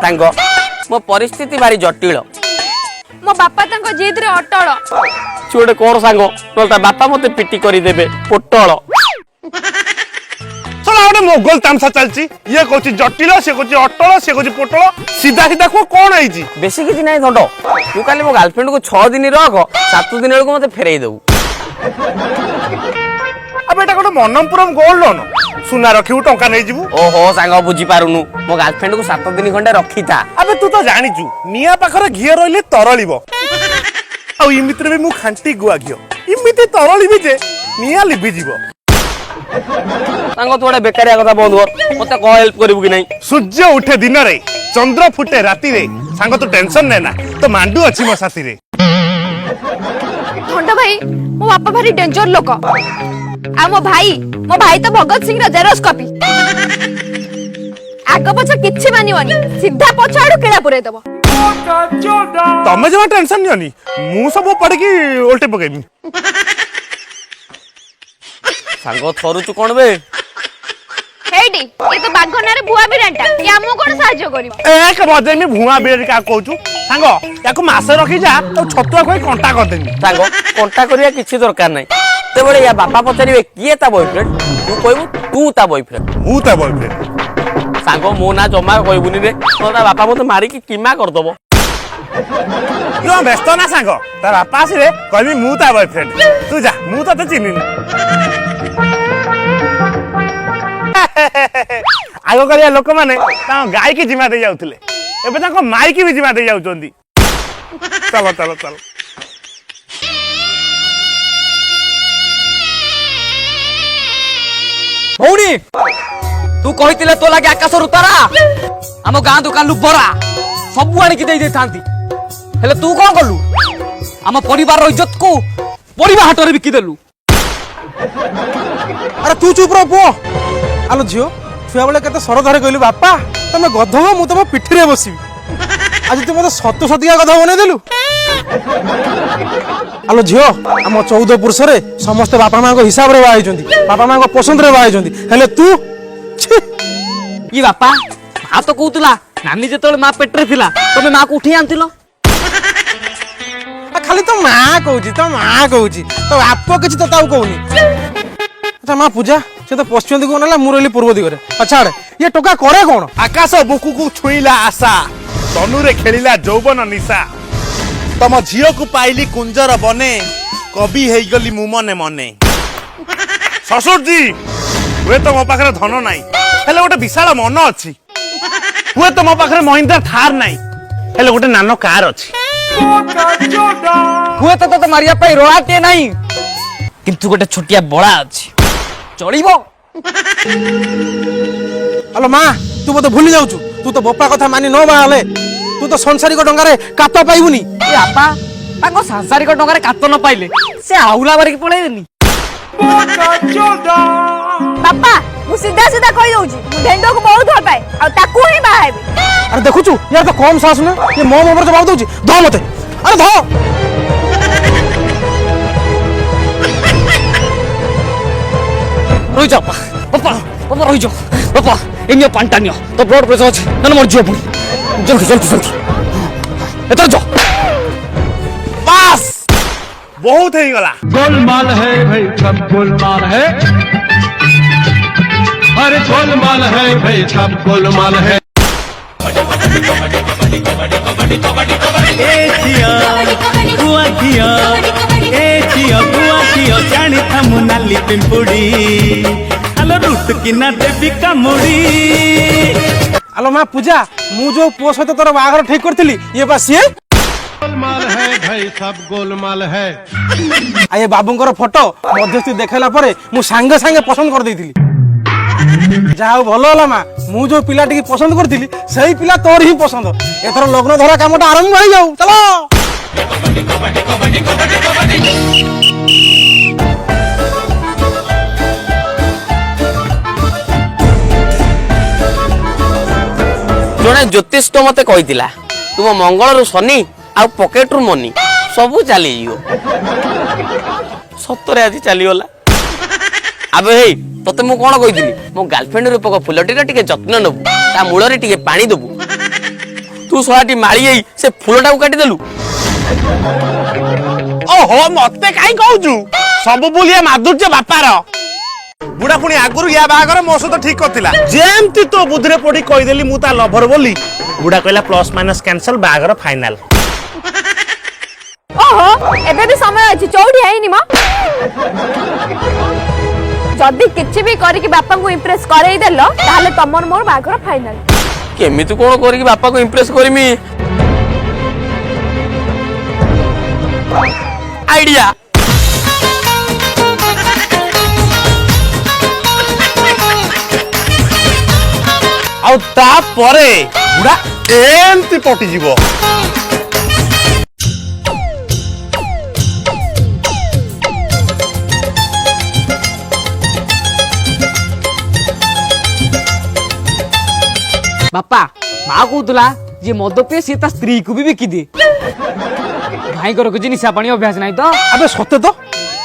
सांग मो परिस्थिति भारी जटिल मो बापा तांको जिद रे अटल छोटे कौन सांग ता बापा मते पिटी करी देबे पोटल चला गोटे मोगल तामसा चलची ये कहूची जटिल से कहूची अटल से कहूची पोटल सीधा सीधा को कौन आईची बेसी किछि नाही धंडो तू काली मो गर्लफ्रेंड को 6 दिन रख 7 दिन को मते फेरई देबू अब एटा गोटे मनमपुरम गोल्ड लोन सुना रखिबू टंका नै जीवू ओहो सांग बुझी पारुनु मो गर्लफ्रेंड को 7 दिन खंडे रखी था अबे तू तो जानिचू मिया पाखरे घिय रहले तरळिबो आ इमित्र भी मु खांटी गुआ घिय इमिते तरळिबी जे मिया लिबी जीवो सांग थोड़ा बेकारिया कथा बंद कर मते को हेल्प करिवु कि नहीं सूर्य उठे दिन रे चंद्र फुटे राति रे सांग तो टेंशन नै ना तो मांडू अछि मो साथी रे धंडा भाई मो बापा भारी डेंजर लोक आ मो भाई तो भगत सिंह रा जेरोस कॉपी आग पछ किछि मानिवनी सीधा पछ आडू केड़ा पुरे दबो तमे जमा टेंशन नियनी मु सब पड़ की उल्टे पकेनी सांग थरुचु कोन बे हेडी ये तो बागना रे बुआ बिरांटा या मु कोन सहाय्य करिवो एक बजे में भुआ बेर का कहूचू सांग याको मासे रखी जा तो छतुआ कोई कंटा कर देनी सांग कंटा करिया किछि दरकार नाही ते बळे या बापा पचारिबे किए ता बॉयफ्रेंड तू कहबू तू ता बॉयफ्रेंड मु ता बॉयफ्रेंड सांग मो ना जमा कहबुनी रे तो ता बापा मते मारी की कीमा कर दबो यो व्यस्त ना सांग तार बापा आसी रे कहबी मु ता बॉयफ्रेंड तू जा मु तो चिन्हिनी आगो करिया लोक माने ता गाय की जिमा दे जाउतले एबे ता माई की भी जिमा दे जाउचंदी चलो चलो चलो भौणी तू कहितिले तो लागे आकाश रुतारा हम गां दुकान लु बरा सब आनी की दे दे थांती हेले तू कोन करलु हम परिवार रो इज्जत को परिवार हाटरे बिकी देलु अरे तू चुप रह पो आलो झियो छुआ बेले केते सर धरे कहलु बापा तमे गधो मु तम पिठी रे बसिबी आज तू मते सत्य सतिया गधा बने देलु आलो झियो हम 14 पुरुष रे समस्त बापा मां को हिसाब रे बाई जंदी बापा मां को पसंद रे बाई जंदी हेले तू ई बापा आ तो कहतला नानी जेतोले मा पेटरे थिला तमे मा को उठी आंतिलो खाली तो मां कहूची तो बाप किछि तो ताऊ कहूनी अच्छा मां पूजा से तो पश्चिम दिगो नला मुरली पूर्व दिगरे अच्छा ये टोका करे कोन आकाश बुकु को छुईला आशा तनु रे खेलिला जौवन निशा तम झियो को पाइली कुंजर बने कवि हेई गली मु मने मने ससुर जी वे तो मो पाखरे धन नाही हेले गोटे विशाल मन अछि वे तो मो पाखरे महिंद्रा थार नाही हेले गोटे नानो कार अछि हुए तो मारिया पाई रोहाटे नहीं किंतु गोटे छोटिया बड़ा अछि चलिबो हेलो मां तू मते भूली जाउछु तू तो बप्पा कथा मानी न बाले तू तो संसारिक डंगारे कात पाइबुनी ए आपा ताको सांसारिक डंगारे कात न पाइले से आउला बारी के पळेनी बापा मु सीधा सीधा कहि दउची मु ढेंडो को बहुत भल पाए आ ताकू ही बाहाबी अरे देखुछु यार तो कम सास ना ये मो मोबर जवाब दउची ध मते अरे ध रोई जा पापा रोई जा पापा इन्यो पांटानियो तो ब्लड प्रेशर अछि नन मर जियो पुनी जल्दी एतर जा बस बहुत हेई गला गोलमाल है भाई सब गोलमाल है अरे गोलमाल है भाई सब गोलमाल है जानी था मुनाली पिंपुड़ी आलो रूट किना देवी कामुड़ी हेलो मां पूजा मु जो पुओ सहित तोर बागर ठीक करथिली ये बस ये गोलमाल है भाई सब गोलमाल है आये बाबूंकर फोटो मध्यस्थी देखेला परे मु सांगे सांगे पसंद कर देइथिली जाऊ भलो होला मा मु जो पिला टिके पसंद करथिली सही पिला तोर ही पसंद एथर लग्न धरा कामटा आरंभ हो जाऊ चलो जने ज्योतिष तो मते कहितिला तुम मंगल रु शनि आ पॉकेट रु मनी सब चली जियो सतरे आज चली गला अबे हे तते मु कोन कहितिली मो गर्लफ्रेंड रूपक फुलटी टिके जत्न नबु ता मूल रे टिके पानी दबु तू शलाटी माली आई से फूलटा को काटी देलु ओहो मते काई कहूचु सब बुलिया माधुर्य बापार बुढ़ा पुणी आगुरु या बागर मो सहित ठीक करथिला जेमती तो बुद्धि रे पड़ी कहिदेली मु ता लभर बोली बुढ़ा कहला प्लस माइनस कैंसल बागर फाइनल ओहो एबे भी समय अछि चौड़ी आइनी म जदी किछि भी करी कि बापा को इंप्रेस करई देलो ताले तमर मोर बागर फाइनल केमिति कोन करी कि बापा को इंप्रेस करमी आइडिया आउ ता परे बुढ़ा एमती पटी जीवो बापा माँ कहूला जे मद पिए सी ता स्त्री को भी बिकी दे भाई को कुछ निशा पानी अभ्यास नहीं तो अबे सत्य तो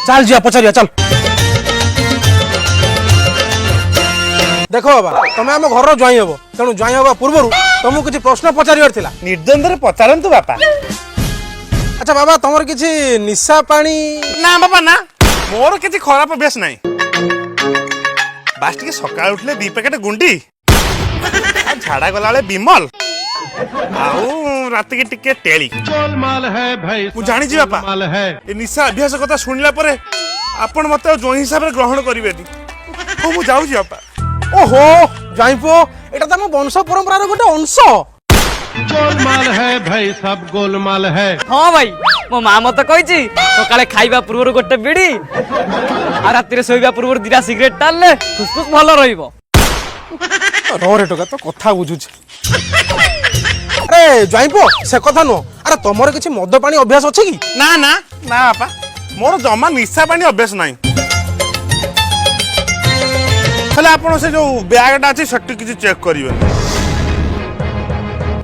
चल जिया पचारिया चल देखो बाबा तमे हम घर ज्वाई हबो तेणु ज्वाई हबा पूर्व तुमको किसी प्रश्न पचारिवार थिला निर्द्वंद्व पचारंतु बापा अच्छा बाबा तुमर किसी निशा पानी ना बाबा ना मोर किसी खराब अभ्यास नहीं बास टिके सकाळ उठले 2 पैकेट गुंडी झाड़ा गला बेले बिमल आउ रात के टिके टेली गोलमाल है भाई मु जानी जी बापा गोलमाल है ए निशा अभ्यास कथा सुनिला परे आपण मते जो हिसाब रे ग्रहण करिवेनी ओ मु जाउ जी बापा ओहो जाइपो एटा त हम वंश परंपरा रो गोटे अंश गोलमाल है भाई सब गोलमाल है हाँ भाई मो माँ मत कही सकाଳେ खाइबा पूर्व गोटे बिड़ी आ राति रे सोइबा पूर्व 2टा सिगरेट टालले फुसफुस भल रहिबो रे टका तो कथा बुझुछ अरे जाइपो से कथा नो अरे तमर किछि मद पानी अभ्यास अछि की ना ना ना बापा मोर जमा निशा पानी अभ्यास नहीं हेले आपण से जो बैगटा अछि सट्टी किछि चेक करिवे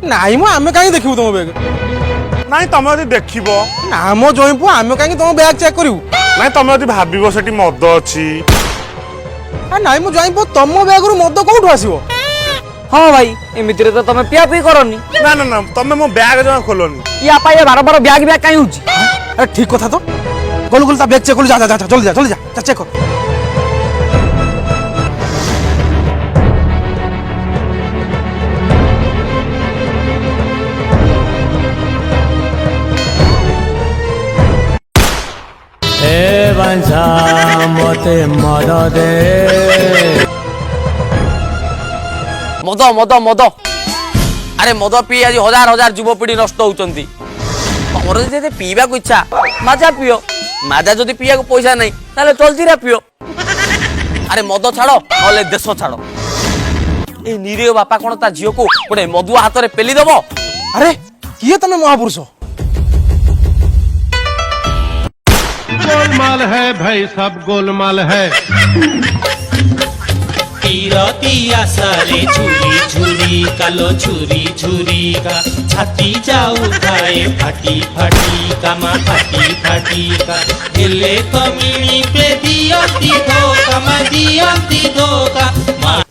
नाइ मो आमे काई देखिबु तम बैग नहीं तमे यदि देखिबो ना मो जाइपो आमे काई तम बैग चेक करिवु नहीं तमे यदि भाबिबो सेठी मद अछि आ नाइ मो जाइपो तम बैग रु मद कोठु आसीबो हाँ भाई एमिति रे तो तमे पिया पी करनी ना ना ना तमे मो बैग जमा खोलोनी या पाए बार बार बैग बैग काई होची अरे ठीक कथा तो गोल गोल ता बैग चेक कर जा जा जल्दी जा चेक कर बांझा मते मद दे मद मद मद अरे मद पी आज हजार हजार युवपीढ़ी नष्ट होउचंती तमर जदि पीवा को इच्छा माजा पियो माजा जदि पिया को पैसा नहीं ताले चलतीरा पियो अरे मद छाड़ो नले देश छाड़ो ए निरीह बापा कोन ता झियो को गोटे मदुआ हाथ रे पेली दबो अरे किए तमे महापुरुष गोलमाल है भाई सब गोलमाल है तीरती आसारे झुरी झुरी कालो झुरी झुरी का छाती जाऊ खाए फाटी फाटी का मा फाटी फाटी का दिले कमिनी पे दियती धोखा मा दियती धोखा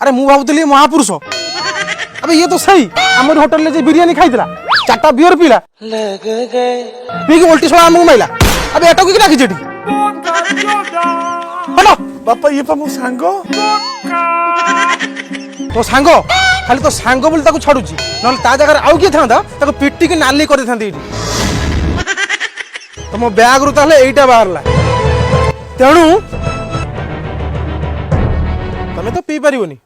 अरे मु भाबुतली महापुरुष अबे ये तो सही हमर होटल ले जे बिरयानी खाइतला 4टा बियर पीला लग गए पी के उल्टी सोला हमु माइला अबे एटा की राखी जेठी हलो बापा ये पा मो सांगो तो सांगो खाली तो सांगो बोल ताको छाडुची नल ता जगह आउ के थांदा ताको पिट्टी के नाली कर देथांती एठी तमो बैग रु ताले एटा बाहरला तेणु तमे तो पी परिवनी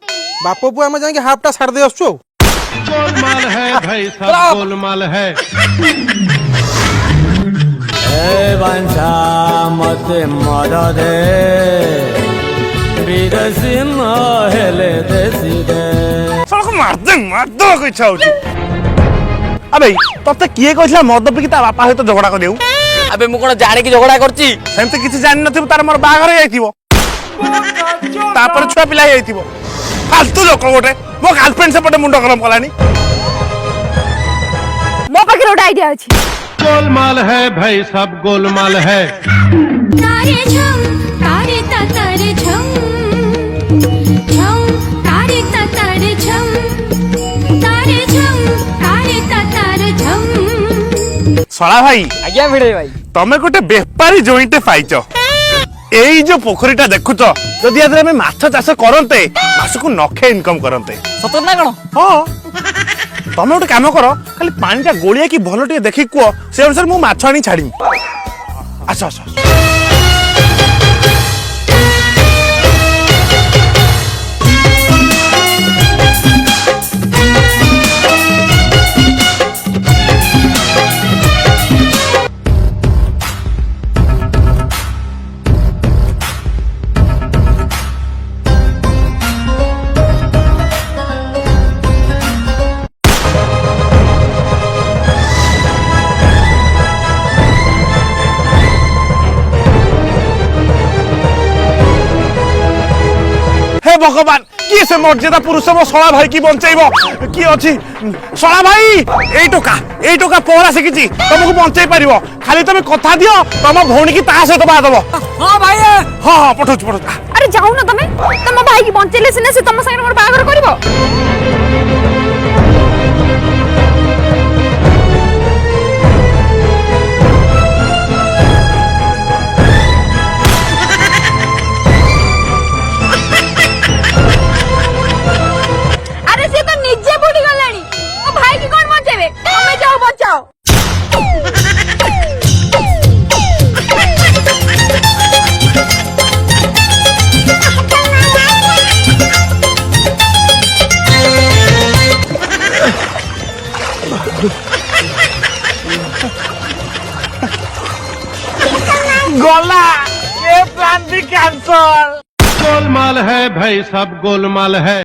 बापो पु हम जाके हाफटा छाड़ दे आछो गोलमाल है भाई सब गोलमाल है ए बांझा मते मद दे विदेशी हेले देसी दे सड़क मार दो को इच्छा होची अबे तते किए कहला मद पी ता बापा सहित झगड़ा कर देउ अबे मु कोन जाने की झगड़ा करची सेमते किछि जानि नथिबो तार मोर बागर जाइथिबो तापर छुआ पिला जाइथिबो फालतू लोक गोटे मो गर्लफ्रेंड से पटे मुंडो गरम कलानी मो पाखे रोड आइडिया अछि गोलमाल है भाई सब गोलमाल है तारे झम तारे ता तारे झम झम तारे ता तारे झम तारे झम तारे ता ଶଳା ଭାଇ ଆଜ୍ଞା ଭିଡେ ଭାଇ ତମେ ଗୋଟେ ବେପାରୀ ଜୋଇଁଟେ ପାଇଛ। ଏଇ ଯୋଉ ପୋଖରୀଟା ଦେଖୁଛ, ଯଦି ଆದ್ರೆ ଆମେ ମାଛ ଚାଷ କରନ୍ତେ ମାସକୁ ଲକ୍ଷେ ଇନକମ କରନ୍ତେ। ସତ ନା କଣ? ହଁ ତମେ ଗୋଟେ କାମ କର, ଖାଲି ପାଣିଟା ଗୋଳିଆ କି ଭଲ ଟିକେ ଦେଖିକି କୁହ, ସେ ଅନୁସାରେ ମୁଁ ମାଛ ଆଣି ଛାଡ଼ିବି। ଆସ ଆସ ଆସ। हे भगवान, किए से मर्यादा पुरुष मो शला भाई की बंचेब किए अच्छी शला भाई एई टोका पहरा शिखी तुमको बंचे पार खाली तुम कथा दियो तुम भौणी की ता सहित बाहा दब। हाँ भाई हाँ हाँ पठाऊ पठाऊ। अरे जाऊ ना तमे तम भाई की बंचेले सिने से तम संगे मोर बाहागर करबो। अरे से तो निजे बुड़ी गलानी ओ भाई की कोन बंचेबे तमे जाओ बचाओ। गला ये प्लान भी कैंसल। गोलमाल है भाई सब गोलमाल है।